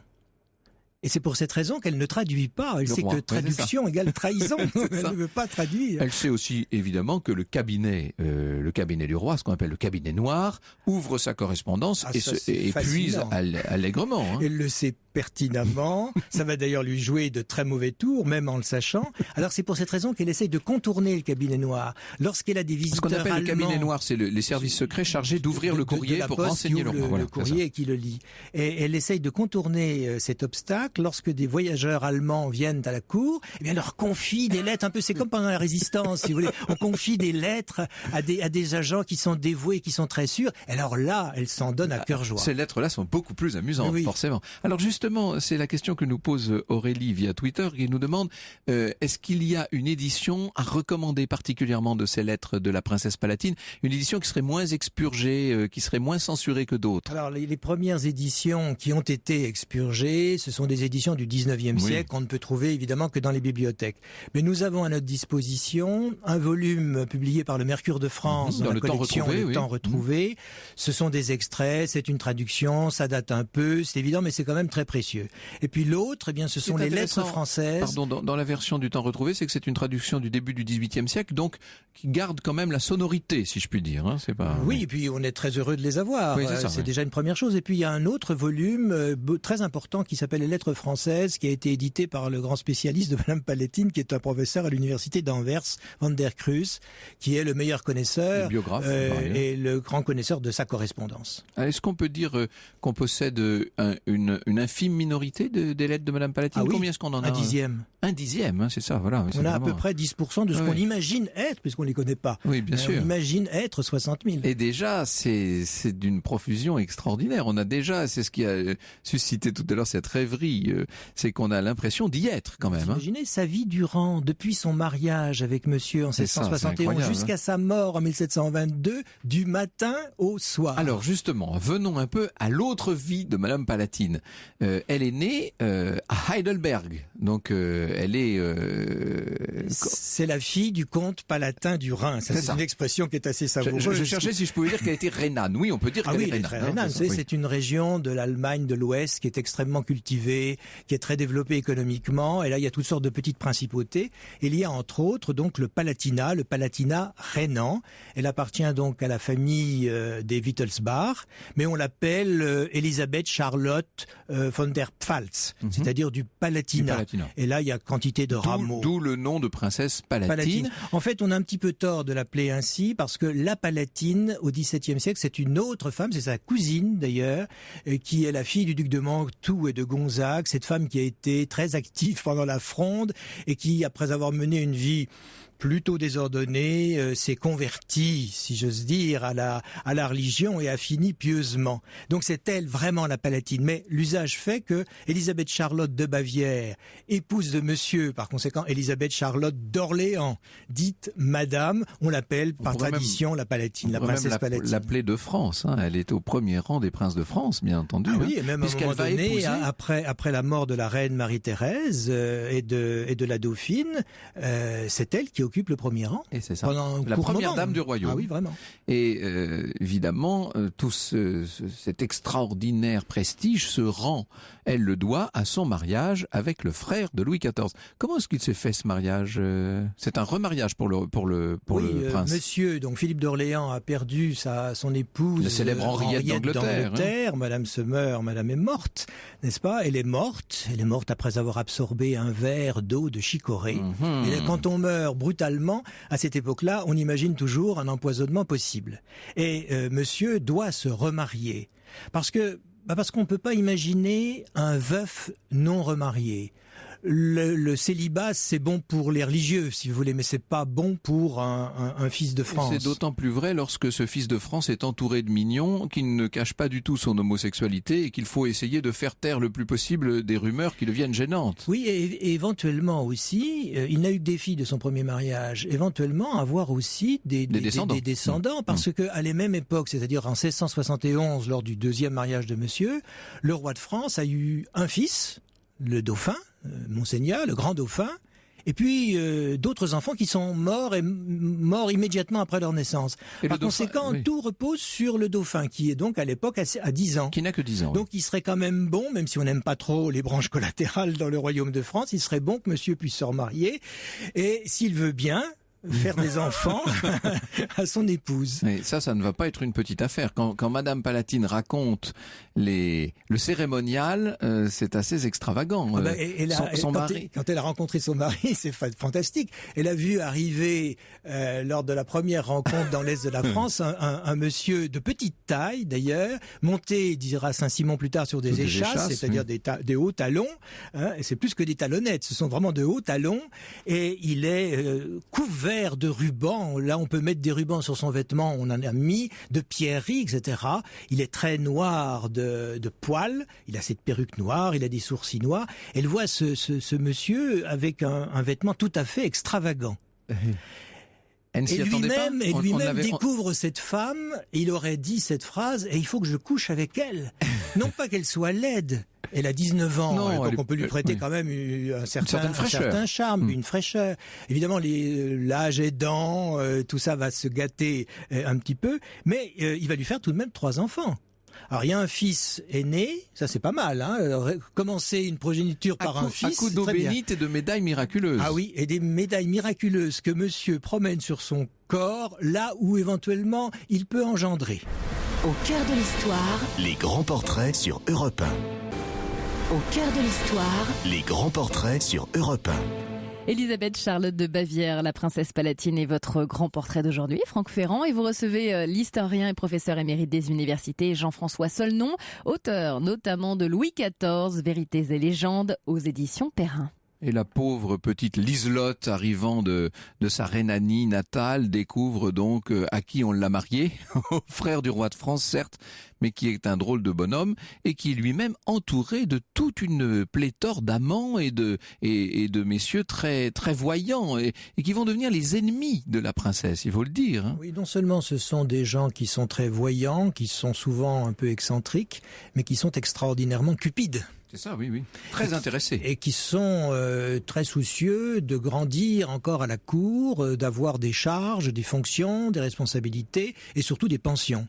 Et c'est pour cette raison qu'elle ne traduit pas. Elle sait que traduction égale trahison. Elle ne veut pas traduire. Elle sait aussi, évidemment, que le cabinet du roi, ce qu'on appelle le cabinet noir, ouvre sa correspondance et puise allègrement. Elle le sait pertinemment. Ça va d'ailleurs lui jouer de très mauvais tours, même en le sachant. Alors c'est pour cette raison qu'elle essaye de contourner le cabinet noir. Lorsqu'elle a des visiteurs allemands... Ce qu'on appelle le cabinet noir, c'est les services secrets chargés d'ouvrir le courrier pour renseigner le roi. Le courrier qui le lit. Et elle essaye de contourner cet obstacle lorsque des voyageurs allemands viennent à la cour. Eh bien, leur confie des lettres un peu... C'est comme pendant la Résistance, si vous voulez. On confie des lettres à des agents qui sont dévoués, qui sont très sûrs. Alors là, elle s'en donne à cœur joie. Ces lettres-là sont beaucoup plus amusantes, forcément. Alors justement, c'est la question que nous pose Aurélie via Twitter, qui nous demande est-ce qu'il y a une édition à recommander particulièrement de ces lettres de la princesse Palatine, une édition qui serait moins expurgée, qui serait moins censurée que d'autres? Alors les premières éditions qui ont été expurgées, ce sont des éditions du 19e siècle qu'on ne peut trouver évidemment que dans les bibliothèques. Mais nous avons à notre disposition un volume publié par le Mercure de France dans la collection Le Temps retrouvé. Ce sont des extraits, c'est une traduction, ça date un peu, c'est évident, mais c'est quand même très précieux. Et puis l'autre, eh bien, ce sont les lettres françaises. Pardon, dans la version du Temps retrouvé, c'est que c'est une traduction du début du XVIIIe siècle, donc qui garde quand même la sonorité, si je puis dire. Hein, c'est pas. Oui, et puis on est très heureux de les avoir. Oui, c'est déjà une première chose. Et puis il y a un autre volume très important qui s'appelle Les Lettres françaises, qui a été édité par le grand spécialiste de Madame Palatine, qui est un professeur à l'université d'Anvers, Van der Cruz, qui est le meilleur connaisseur et le grand connaisseur de sa correspondance. Est-ce qu'on peut dire qu'on possède une infime infime minorité des lettres de Madame Palatine. Ah oui, combien est-ce qu'on en a? Un dixième. Un dixième, hein, c'est ça, voilà. On a à peu près 10% de ce qu'on imagine être, puisqu'on ne les connaît pas. Oui, bien sûr. On imagine être 60 000. Et déjà, c'est d'une profusion extraordinaire. On a déjà, c'est ce qui a suscité tout à l'heure cette rêverie, c'est qu'on a l'impression d'y être quand même. Vous imaginez sa vie durant, depuis son mariage avec monsieur en 1771 jusqu'à sa mort en 1722, du matin au soir. Alors justement, venons un peu à l'autre vie de Madame Palatine. Elle est née à Heidelberg, donc elle est... C'est la fille du comte palatin du Rhin. C'est une expression qui est assez savoureuse. Je cherchais si je pouvais dire qu'elle était rhénane. Oui, on peut dire qu'elle est rhénane. Rhénane. C'est une région de l'Allemagne de l'Ouest qui est extrêmement cultivée, qui est très développée économiquement. Et là, il y a toutes sortes de petites principautés. Et il y a entre autres donc le Palatinat rhénan. Elle appartient donc à la famille des Wittelsbach, mais on l'appelle Elisabeth Charlotte von der Pfalz, c'est-à-dire du Palatinat. Et là, il y a quantité de rameaux. D'où le nom de princesse Palatine. En fait, on a un petit peu tort de l'appeler ainsi parce que la Palatine, au XVIIe siècle, c'est une autre femme, c'est sa cousine d'ailleurs, qui est la fille du duc de Mantoue et de Gonzague. Cette femme qui a été très active pendant la Fronde et qui, après avoir mené une vie plutôt désordonnée, s'est convertie, si j'ose dire, à la religion et a fini pieusement. Donc c'est elle vraiment la Palatine. Mais l'usage fait que Elisabeth Charlotte de Bavière, épouse de monsieur, par conséquent Elisabeth Charlotte d'Orléans, dite Madame, on l'appelle par tradition la Palatine, la princesse Palatine. L'appeler de France, hein. Elle est au premier rang des princes de France, bien entendu. Ah oui, et même à un moment donné, après la mort de la reine Marie-Thérèse et de la dauphine, c'est elle qui occupe le premier rang. Et c'est ça. Pendant la première dame du royaume. Ah oui, vraiment. Et évidemment, tout cet extraordinaire prestige, ce rang, elle le doit à son mariage avec le frère de Louis XIV. Comment est-ce qu'il s'est fait ce mariage? C'est un remariage pour le prince. Monsieur, donc Philippe d'Orléans a perdu son épouse, la célèbre Henriette d'Angleterre. Madame se meurt, madame est morte, n'est-ce pas? Elle est morte après avoir absorbé un verre d'eau de chicorée. Et quand on meurt brutalement, à cette époque-là, on imagine toujours un empoisonnement possible. Et monsieur doit se remarier. Parce qu'on ne peut pas imaginer un veuf non remarié. Le célibat, c'est bon pour les religieux, si vous voulez, mais c'est pas bon pour un fils de France. C'est d'autant plus vrai lorsque ce fils de France est entouré de mignons qui ne cachent pas du tout son homosexualité et qu'il faut essayer de faire taire le plus possible des rumeurs qui deviennent gênantes. Oui, et éventuellement aussi, il n'a eu que des filles de son premier mariage, éventuellement avoir aussi des descendants, parce que à la même époque, c'est-à-dire en 1671, lors du deuxième mariage de monsieur, le roi de France a eu un fils, le dauphin, Monseigneur, le grand dauphin, et puis d'autres enfants qui sont morts immédiatement après leur naissance. Par conséquent, tout repose sur le dauphin, qui est donc à l'époque à 10 ans. Qui n'a que 10 ans. Donc il serait quand même bon, même si on n'aime pas trop les branches collatérales dans le royaume de France, il serait bon que monsieur puisse se remarier, et s'il veut bien, faire des enfants à son épouse. Mais ça ne va pas être une petite affaire. Quand Madame Palatine raconte le cérémonial, c'est assez extravagant. Quand elle a rencontré son mari, c'est fantastique. Elle a vu arriver, lors de la première rencontre dans l'Est de la France, un monsieur de petite taille, d'ailleurs, monté, dira Saint-Simon plus tard, sur des échasses, c'est-à-dire des hauts talons. Et c'est plus que des talonnettes, ce sont vraiment de hauts talons. Et il est couvert de rubans. Là, on peut mettre des rubans sur son vêtement, on en a mis, de pierreries, etc. Il est très noir de poils, il a cette perruque noire, il a des sourcils noirs. Elle voit ce monsieur avec un vêtement tout à fait extravagant. Et lui-même découvre cette femme, et il aurait dit cette phrase, et il faut que je couche avec elle. Non pas qu'elle soit laide. Elle a 19 ans, donc on peut lui prêter quand même un certain charme, une fraîcheur. Évidemment, l'âge aidant, tout ça va se gâter un petit peu, mais il va lui faire tout de même 3 enfants. Alors il y a un fils aîné, ça c'est pas mal, hein. Commencer une progéniture par un fils, à coup d'eau bénite et de médailles miraculeuses. Ah oui, et des médailles miraculeuses que monsieur promène sur son corps, là où éventuellement il peut engendrer. Au cœur de l'histoire, les grands portraits sur Europe 1. Au cœur de l'histoire, les grands portraits sur Europe 1. Élisabeth Charlotte de Bavière, la princesse palatine, est votre grand portrait d'aujourd'hui, Franck Ferrand, et vous recevez l'historien et professeur émérite des universités Jean-François Solnon, auteur notamment de Louis XIV, Vérités et légendes, aux éditions Perrin. Et la pauvre petite Liselotte, arrivant de sa Rhénanie natale, découvre donc à qui on l'a marié, au frère du roi de France certes, mais qui est un drôle de bonhomme et qui est lui-même entouré de toute une pléthore d'amants et de messieurs très très voyants et qui vont devenir les ennemis de la princesse, il faut le dire. Hein. Oui, non seulement ce sont des gens qui sont très voyants, qui sont souvent un peu excentriques, mais qui sont extraordinairement cupides. C'est ça, oui. Très intéressés. Et qui sont très soucieux de grandir encore à la cour, d'avoir des charges, des fonctions, des responsabilités et surtout des pensions.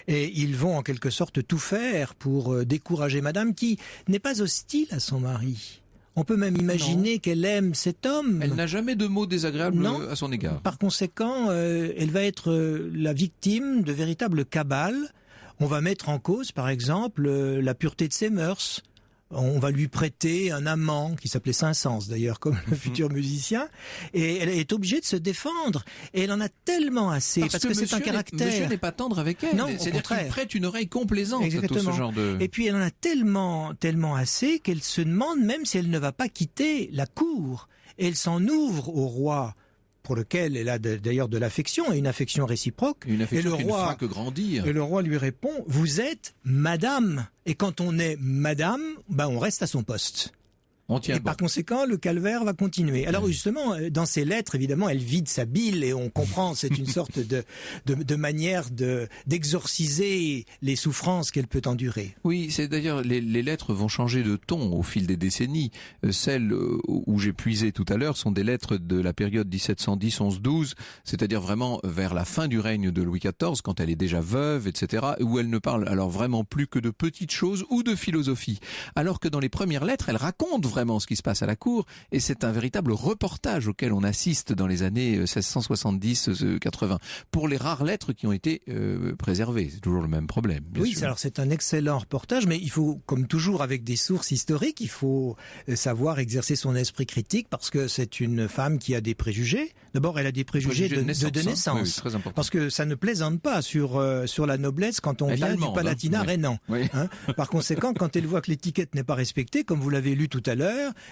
Et ils vont en quelque sorte tout faire pour décourager madame qui n'est pas hostile à son mari. On peut même imaginer qu'elle aime cet homme. Elle n'a jamais de mots désagréables à son égard. Par conséquent, elle va être la victime de véritables cabales. On va mettre en cause, par exemple, la pureté de ses mœurs. On va lui prêter un amant qui s'appelait Saint-Saëns d'ailleurs, comme le futur musicien, et elle est obligée de se défendre. Et elle en a tellement assez parce que c'est un caractère. Monsieur n'est pas tendre avec elle. Non, c'est-à-dire qu'il prête une oreille complaisante à tout ce genre de. Et puis elle en a tellement assez qu'elle se demande même si elle ne va pas quitter la cour. Et elle s'en ouvre au roi, pour lequel elle a d'ailleurs de l'affection, et une affection réciproque. Une affection qui ne fera que grandir. Et le roi lui répond, vous êtes madame. Et quand on est madame, on reste à son poste. Et par conséquent, le calvaire va continuer. Alors justement, dans ces lettres, évidemment, elle vide sa bile et on comprend, c'est une sorte de manière d'exorciser les souffrances qu'elle peut endurer. Oui, c'est d'ailleurs, les lettres vont changer de ton au fil des décennies. Celles où j'ai puisé tout à l'heure sont des lettres de la période 1710-11-12, c'est-à-dire vraiment vers la fin du règne de Louis XIV, quand elle est déjà veuve, etc., où elle ne parle alors vraiment plus que de petites choses ou de philosophie. Alors que dans les premières lettres, elle raconte vraiment ce qui se passe à la cour, et c'est un véritable reportage auquel on assiste dans les années 1670-80, pour les rares lettres qui ont été préservées. C'est toujours le même problème. Oui, alors c'est un excellent reportage, mais il faut, comme toujours avec des sources historiques, il faut savoir exercer son esprit critique, parce que c'est une femme qui a des préjugés. D'abord, elle a des préjugés de naissance. Oui, très important. Parce que ça ne plaisante pas sur la noblesse quand on vient du Palatinat rhénan. Oui. Par conséquent, quand elle voit que l'étiquette n'est pas respectée, comme vous l'avez lu tout à l'heure,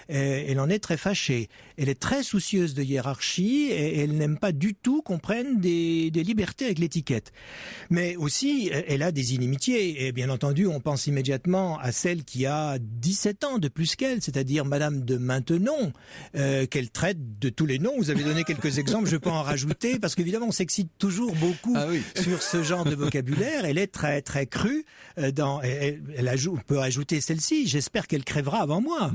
elle en est très fâchée. Elle est très soucieuse de hiérarchie et elle n'aime pas du tout qu'on prenne des libertés avec l'étiquette. Mais aussi, elle a des inimitiés. Et bien entendu, on pense immédiatement à celle qui a 17 ans de plus qu'elle, c'est-à-dire Madame de Maintenon, qu'elle traite de tous les noms. Vous avez donné quelques exemples, je peux en rajouter, parce qu'évidemment, on s'excite toujours beaucoup sur ce genre de vocabulaire. Elle est très, très crue. On peut ajouter celle-ci. J'espère qu'elle crèvera avant moi.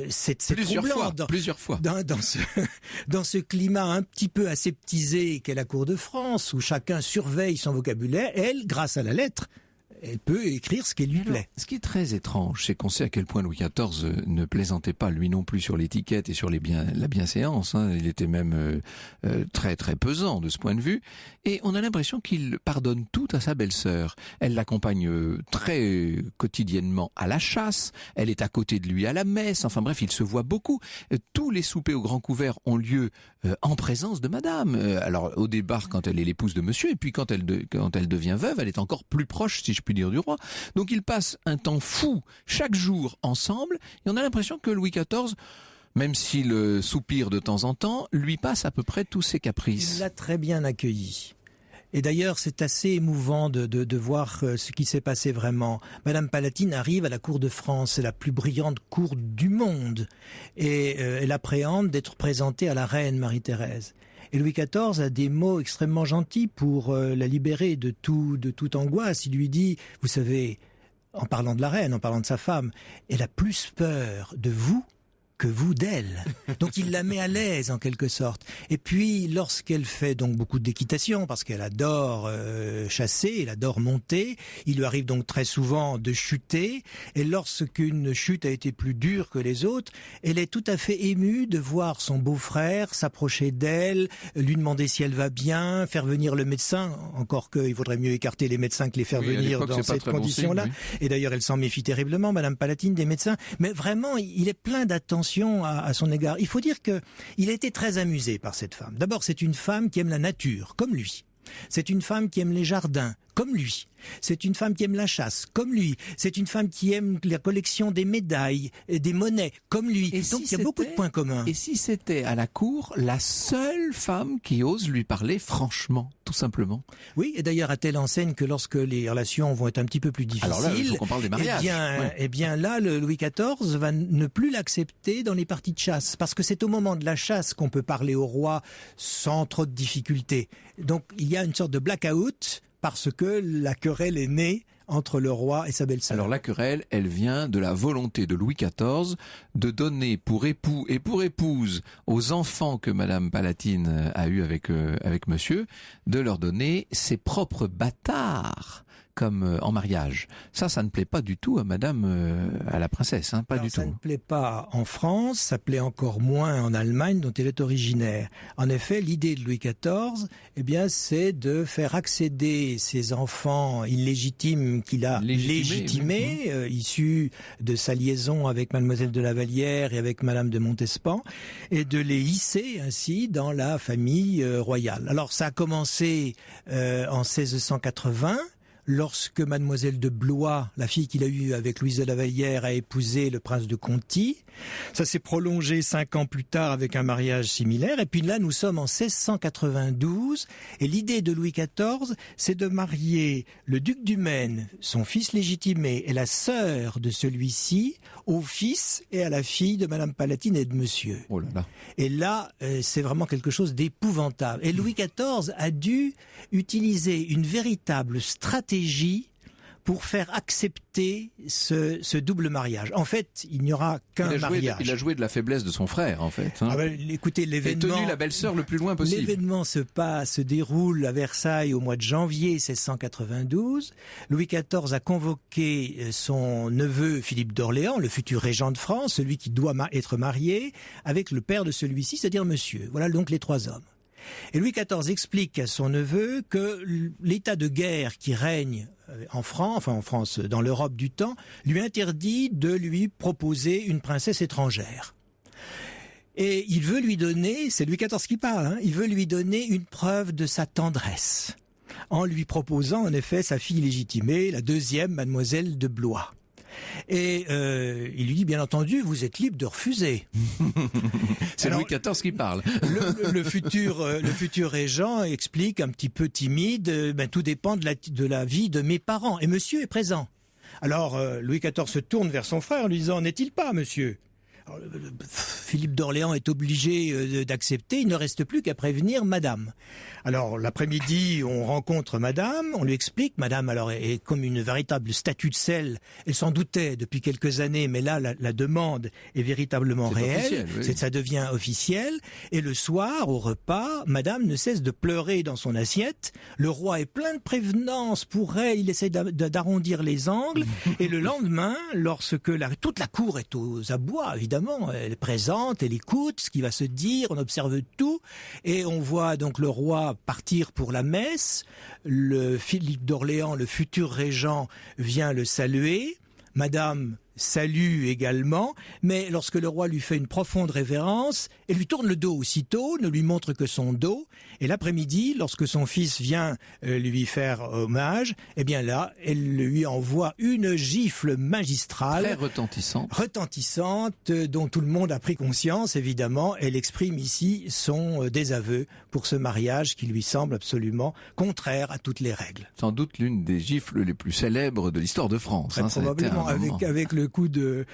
C'est troublant. Plusieurs fois. Dans ce climat un petit peu aseptisé qu'est la cour de France, où chacun surveille son vocabulaire, elle, grâce à la lettre, elle peut écrire ce qui lui plaît. Ce qui est très étrange, c'est qu'on sait à quel point Louis XIV ne plaisantait pas, lui non plus, sur l'étiquette et sur la bienséance. Il était même très très pesant de ce point de vue. Et on a l'impression qu'il pardonne tout à sa belle-sœur. Elle l'accompagne très quotidiennement à la chasse. Elle est à côté de lui à la messe. Enfin bref, il se voit beaucoup. Tous les soupers au grand couvert ont lieu en présence de madame. Alors au départ, quand elle est l'épouse de monsieur, et puis quand elle devient veuve, elle est encore plus proche, si je puis dire, du roi. Donc ils passent un temps fou chaque jour ensemble, et on a l'impression que Louis XIV, même s'il soupire de temps en temps, lui passe à peu près tous ses caprices. Il l'a très bien accueilli. Et d'ailleurs, c'est assez émouvant de voir ce qui s'est passé vraiment. Madame Palatine arrive à la cour de France, c'est la plus brillante cour du monde, et elle appréhende d'être présentée à la reine Marie-Thérèse. Et Louis XIV a des mots extrêmement gentils pour la libérer de toute angoisse. Il lui dit, vous savez, en parlant de la reine, en parlant de sa femme, elle a plus peur de vous que vous d'elle. Donc il la met à l'aise en quelque sorte. Et puis lorsqu'elle fait donc beaucoup d'équitation, parce qu'elle adore chasser, elle adore monter, il lui arrive donc très souvent de chuter, et lorsqu'une chute a été plus dure que les autres, elle est tout à fait émue de voir son beau-frère s'approcher d'elle, lui demander si elle va bien, faire venir le médecin, encore qu'il vaudrait mieux écarter les médecins que les faire venir dans cette condition-là. Bon signe, oui. Et d'ailleurs elle s'en méfie terriblement, Madame Palatine, des médecins, mais vraiment il est plein d'attention attention à son égard. Il faut dire que il a été très amusé par cette femme. D'abord, c'est une femme qui aime la nature, comme lui. C'est une femme qui aime les jardins, comme lui. C'est une femme qui aime la chasse, comme lui. C'est une femme qui aime la collection des médailles, et des monnaies, comme lui. Et donc il y a beaucoup de points communs. Et si c'était à la cour la seule femme qui ose lui parler franchement, tout simplement? Oui, et d'ailleurs à telle enseigne que lorsque les relations vont être un petit peu plus difficiles, alors là, il faut qu'on parle des mariages. Eh bien là, le Louis XIV va ne plus l'accepter dans les parties de chasse, parce que c'est au moment de la chasse qu'on peut parler au roi sans trop de difficultés. Donc il y a une sorte de blackout, parce que la querelle est née entre le roi et sa belle-sœur. Alors la querelle, elle vient de la volonté de Louis XIV de donner pour époux et pour épouse aux enfants que Madame Palatine a eu avec monsieur, de leur donner ses propres bâtards comme en mariage. Ça ne plaît pas du tout à à la princesse, pas Alors, du ça tout. ne plaît pas en France, ça plaît encore moins en Allemagne, dont elle est originaire. En effet, l'idée de Louis XIV, c'est de faire accéder ses enfants illégitimes qu'il a légitimés, issus de sa liaison avec Mademoiselle de la Vallière et avec Madame de Montespan, et de les hisser ainsi dans la famille royale. Alors, ça a commencé en 1680. Lorsque Mademoiselle de Blois, la fille qu'il a eue avec Louise de la Vallière, a épousé le prince de Conti. Ça s'est prolongé 5 ans plus tard avec un mariage similaire. Et puis là, nous sommes en 1692. Et l'idée de Louis XIV, c'est de marier le duc du Maine, son fils légitimé, et la sœur de celui-ci, au fils et à la fille de Madame Palatine et de Monsieur. Oh là là. Et là, c'est vraiment quelque chose d'épouvantable. Et Louis XIV a dû utiliser une véritable stratégie pour faire accepter ce double mariage. En fait, il n'y aura qu'un mariage. Il a joué de la faiblesse de son frère, en fait. Écoutez, l'événement... Et tenu la belle-sœur le plus loin possible. L'événement se déroule à Versailles au mois de janvier 1692. Louis XIV a convoqué son neveu Philippe d'Orléans, le futur régent de France, celui qui doit être marié, avec le père de celui-ci, c'est-à-dire monsieur. Voilà donc les 3 hommes. Et Louis XIV explique à son neveu que l'état de guerre qui règne en France, dans l'Europe du temps, lui interdit de lui proposer une princesse étrangère. Et il veut lui donner, c'est Louis XIV qui parle, il veut lui donner une preuve de sa tendresse, en lui proposant en effet sa fille légitimée, la 2e Mademoiselle de Blois. Et il lui dit, bien entendu, vous êtes libre de refuser. C'est alors, Louis XIV qui parle. Le futur régent explique un petit peu timide, tout dépend de la vie de mes parents. Et monsieur est présent. Alors Louis XIV se tourne vers son frère en lui disant, n'est-il pas, monsieur ? Alors, Philippe d'Orléans est obligé d'accepter, il ne reste plus qu'à prévenir madame. Alors l'après-midi, on rencontre madame, on lui explique, madame alors est comme une véritable statue de sel, elle s'en doutait depuis quelques années, mais là la demande est véritablement réelle, ça devient officiel, et le soir, au repas, madame ne cesse de pleurer dans son assiette, le roi est plein de prévenance pour elle, il essaie d'arrondir les angles, et le lendemain, lorsque toute la cour est aux abois, évidemment, elle est présente, elle écoute ce qui va se dire, on observe tout, et on voit donc le roi partir pour la messe, le Philippe d'Orléans, le futur régent, vient le saluer, madame salue également, mais lorsque le roi lui fait une profonde révérence, elle lui tourne le dos aussitôt, ne lui montre que son dos, et l'après-midi, lorsque son fils vient lui faire hommage, là, elle lui envoie une gifle magistrale. Très retentissante. Retentissante, dont tout le monde a pris conscience, évidemment. Elle exprime ici son désaveu pour ce mariage qui lui semble absolument contraire à toutes les règles. Sans doute l'une des gifles les plus célèbres de l'histoire de France. Très probablement, avec le coup de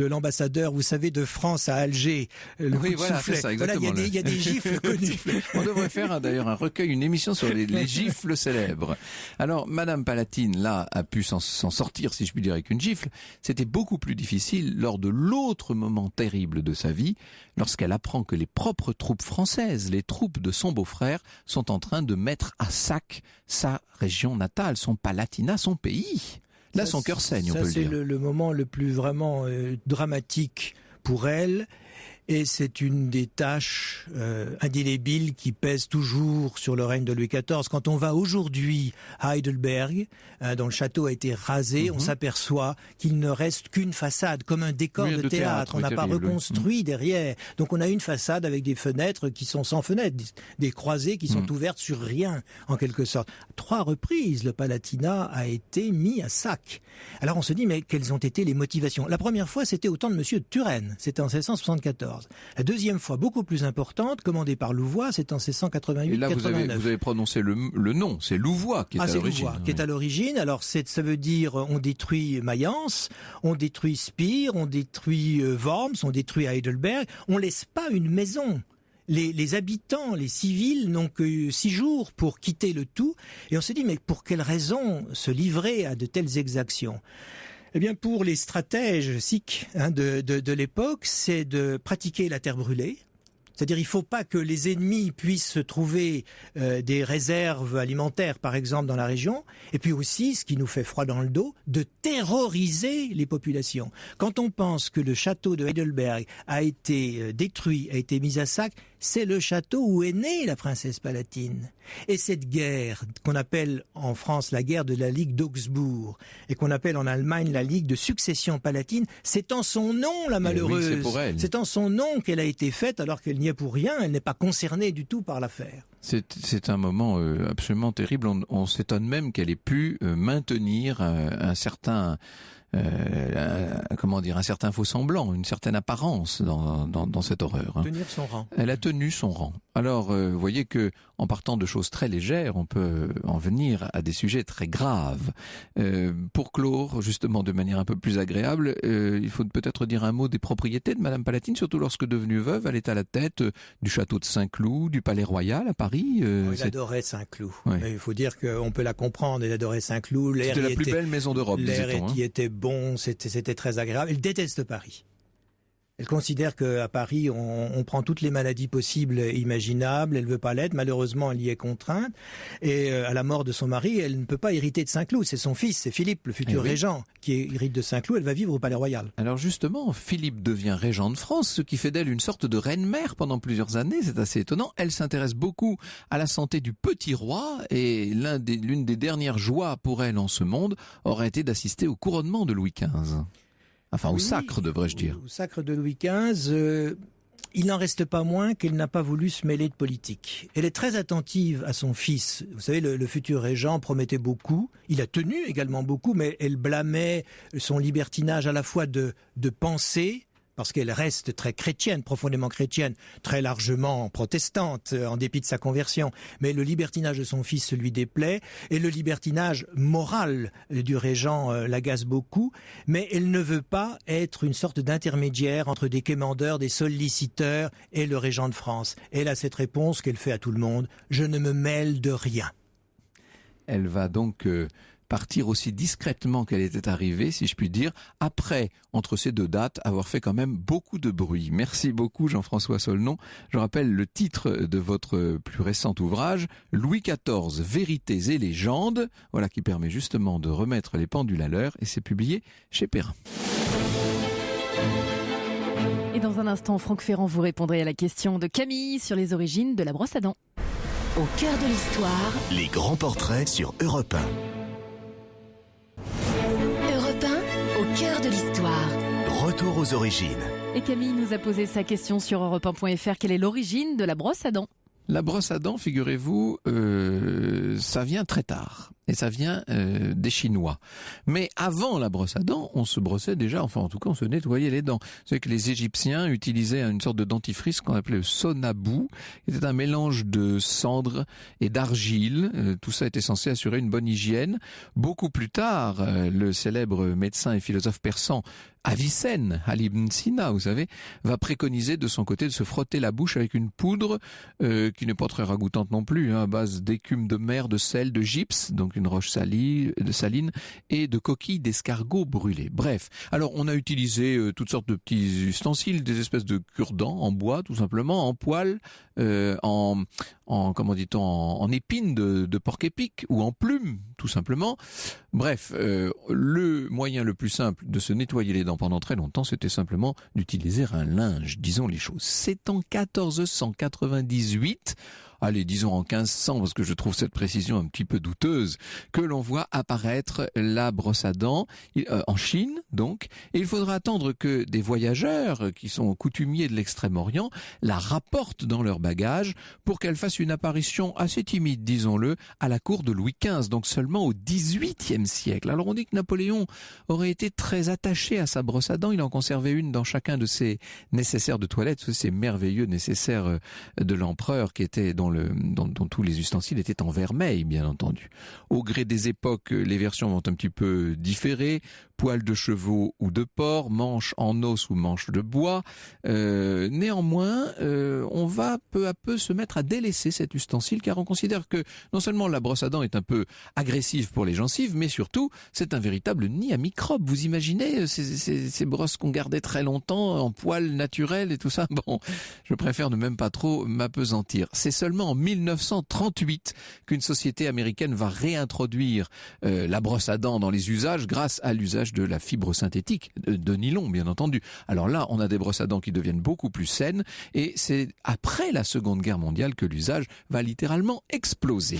l'ambassadeur, vous savez, de France à Alger, le coup de soufflet. C'est ça, exactement. Il y a des gifles connues. On devrait faire d'ailleurs un recueil, une émission sur les gifles célèbres. Alors, Madame Palatine, là, a pu s'en sortir, si je puis dire, avec une gifle. C'était beaucoup plus difficile lors de l'autre moment terrible de sa vie, lorsqu'elle apprend que les propres troupes françaises, les troupes de son beau-frère, sont en train de mettre à sac sa région natale, son Palatinat, son pays. Là, son cœur saigne, on peut le dire. C'est le moment le plus vraiment dramatique pour elle. Et c'est une des tâches indélébiles qui pèsent toujours sur le règne de Louis XIV. Quand on va aujourd'hui à Heidelberg, dont le château a été rasé, on s'aperçoit qu'il ne reste qu'une façade, comme un décor de théâtre. On n'a pas reconstruit derrière. Donc on a une façade avec des fenêtres qui sont sans fenêtres, des croisées qui sont ouvertes sur rien, en quelque sorte. 3 reprises, le Palatinat a été mis à sac. Alors on se dit, mais quelles ont été les motivations? La première fois, c'était au temps de Monsieur de Turenne, c'était en 1674. La deuxième fois, beaucoup plus importante, commandée par Louvois, c'est en 1688-89. Et là, vous avez prononcé le nom, c'est Louvois qui est à l'origine. Louvois qui est à l'origine. Alors, ça veut dire, on détruit Mayence, on détruit Spire, on détruit Worms, on détruit Heidelberg. On laisse pas une maison. Les habitants, les civils n'ont que 6 jours pour quitter le tout. Et on se dit, mais pour quelle raison se livrer à de telles exactions? Eh bien, pour les stratèges sikhs de l'époque, c'est de pratiquer la terre brûlée. C'est-à-dire, il ne faut pas que les ennemis puissent trouver des réserves alimentaires, par exemple, dans la région. Et puis aussi, ce qui nous fait froid dans le dos, de terroriser les populations. Quand on pense que le château de Heidelberg a été détruit, a été mis à sac, c'est le château où est née la princesse Palatine. Et cette guerre, qu'on appelle en France la guerre de la Ligue d'Augsbourg, et qu'on appelle en Allemagne la Ligue de succession palatine, c'est en son nom, la malheureuse. Oui, c'est pour elle. C'est en son nom qu'elle a été faite, alors qu'elle n'y est pour rien, elle n'est pas concernée du tout par l'affaire. C'est un moment absolument terrible. On s'étonne même qu'elle ait pu maintenir un certain un certain faux semblant, une certaine apparence dans cette horreur. Tenir son rang. Elle a tenu son rang. Alors, vous voyez que en partant de choses très légères, on peut en venir à des sujets très graves. Pour clore, justement, de manière un peu plus agréable, il faut peut-être dire un mot des propriétés de Madame Palatine, surtout lorsque devenue veuve, elle est à la tête du château de Saint-Cloud, du Palais Royal à Paris. Elle adorait Saint-Cloud. Oui. Il faut dire qu'on peut la comprendre, elle adorait Saint-Cloud. C'était la plus belle maison d'Europe, l'air disait-on. L'air y était bon, c'était très agréable. Elle déteste Paris. Elle considère qu'à Paris, on prend toutes les maladies possibles et imaginables. Elle ne veut pas l'être. Malheureusement, elle y est contrainte. Et à la mort de son mari, elle ne peut pas hériter de Saint-Cloud. C'est son fils, c'est Philippe, le futur régent, qui hérite de Saint-Cloud. Elle va vivre au Palais Royal. Alors justement, Philippe devient régent de France, ce qui fait d'elle une sorte de reine-mère pendant plusieurs années. C'est assez étonnant. Elle s'intéresse beaucoup à la santé du petit roi. Et l'une des dernières joies pour elle en ce monde aurait été d'assister au couronnement de Louis XV. Enfin, au sacre, devrais-je dire. Au sacre de Louis XV, il n'en reste pas moins qu'elle n'a pas voulu se mêler de politique. Elle est très attentive à son fils. Vous savez, le futur régent promettait beaucoup. Il a tenu également beaucoup, mais elle blâmait son libertinage à la fois de penser, parce qu'elle reste très chrétienne, profondément chrétienne, très largement protestante, en dépit de sa conversion. Mais le libertinage de son fils lui déplaît, et le libertinage moral du régent l'agace beaucoup, mais elle ne veut pas être une sorte d'intermédiaire entre des quémandeurs, des solliciteurs et le régent de France. Elle a cette réponse qu'elle fait à tout le monde, « Je ne me mêle de rien ». Elle va donc partir aussi discrètement qu'elle était arrivée, si je puis dire, après, entre ces deux dates, avoir fait quand même beaucoup de bruit. Merci beaucoup Jean-François Solnon. Je rappelle le titre de votre plus récent ouvrage, Louis XIV, Vérités et légendes, voilà qui permet justement de remettre les pendules à l'heure, et c'est publié chez Perrin. Et dans un instant, Franck Ferrand, vous répondrez à la question de Camille sur les origines de la brosse à dents. Au cœur de l'histoire, les grands portraits sur Europe 1. Europe 1, au cœur de l'histoire. Retour aux origines. Et Camille nous a posé sa question sur europe1.fr. Quelle est l'origine de la brosse à dents ? La brosse à dents, figurez-vous, ça vient très tard. Et ça vient des Chinois. Mais avant la brosse à dents, on se brossait déjà, enfin en tout cas on se nettoyait les dents. C'est que les Égyptiens utilisaient une sorte de dentifrice qu'on appelait le sonabou. C'était un mélange de cendre et d'argile. Tout ça était censé assurer une bonne hygiène. Beaucoup plus tard, le célèbre médecin et philosophe persan Avicenne, Ali ibn Sina, vous savez, va préconiser de son côté de se frotter la bouche avec une poudre qui n'est pas très ragoûtante non plus, à base d'écume de mer, de sel, de gypse, donc une roche saline, et de coquilles d'escargot brûlées. Bref, alors on a utilisé toutes sortes de petits ustensiles, des espèces de cure-dents en bois tout simplement, en poêle, en comment dit-on, en épines de porc-épic ou en plumes, tout simplement. Bref, le moyen le plus simple de se nettoyer les dents pendant très longtemps, c'était simplement d'utiliser un linge, disons les choses. C'est en 1498, allez, disons en 1500, parce que je trouve cette précision un petit peu douteuse, que l'on voit apparaître la brosse à dents, en Chine donc, et il faudra attendre que des voyageurs qui sont coutumiers de l'Extrême-Orient la rapportent dans leur bagage pour qu'elle fasse une apparition assez timide, disons-le, à la cour de Louis XV, donc seulement au XVIIIe siècle. Alors on dit que Napoléon aurait été très attaché à sa brosse à dents, il en conservait une dans chacun de ses nécessaires de toilette, ces merveilleux nécessaires de l'empereur qui étaient dont tous les ustensiles étaient en vermeil, bien entendu. Au gré des époques, les versions vont un petit peu différer. Poils de chevaux ou de porc, manches en os ou manches de bois. Néanmoins, on va peu à peu se mettre à délaisser cet ustensile car on considère que non seulement la brosse à dents est un peu agressive pour les gencives, mais surtout c'est un véritable nid à microbes. Vous imaginez ces brosses qu'on gardait très longtemps en poils naturels et tout ça. Bon, je préfère ne même pas trop m'apesantir. C'est seulement en 1938 qu'une société américaine va réintroduire la brosse à dents dans les usages grâce à l'usage de la fibre synthétique, de nylon bien entendu. Alors là, on a des brosses à dents qui deviennent beaucoup plus saines et c'est après la Seconde Guerre mondiale que l'usage va littéralement exploser.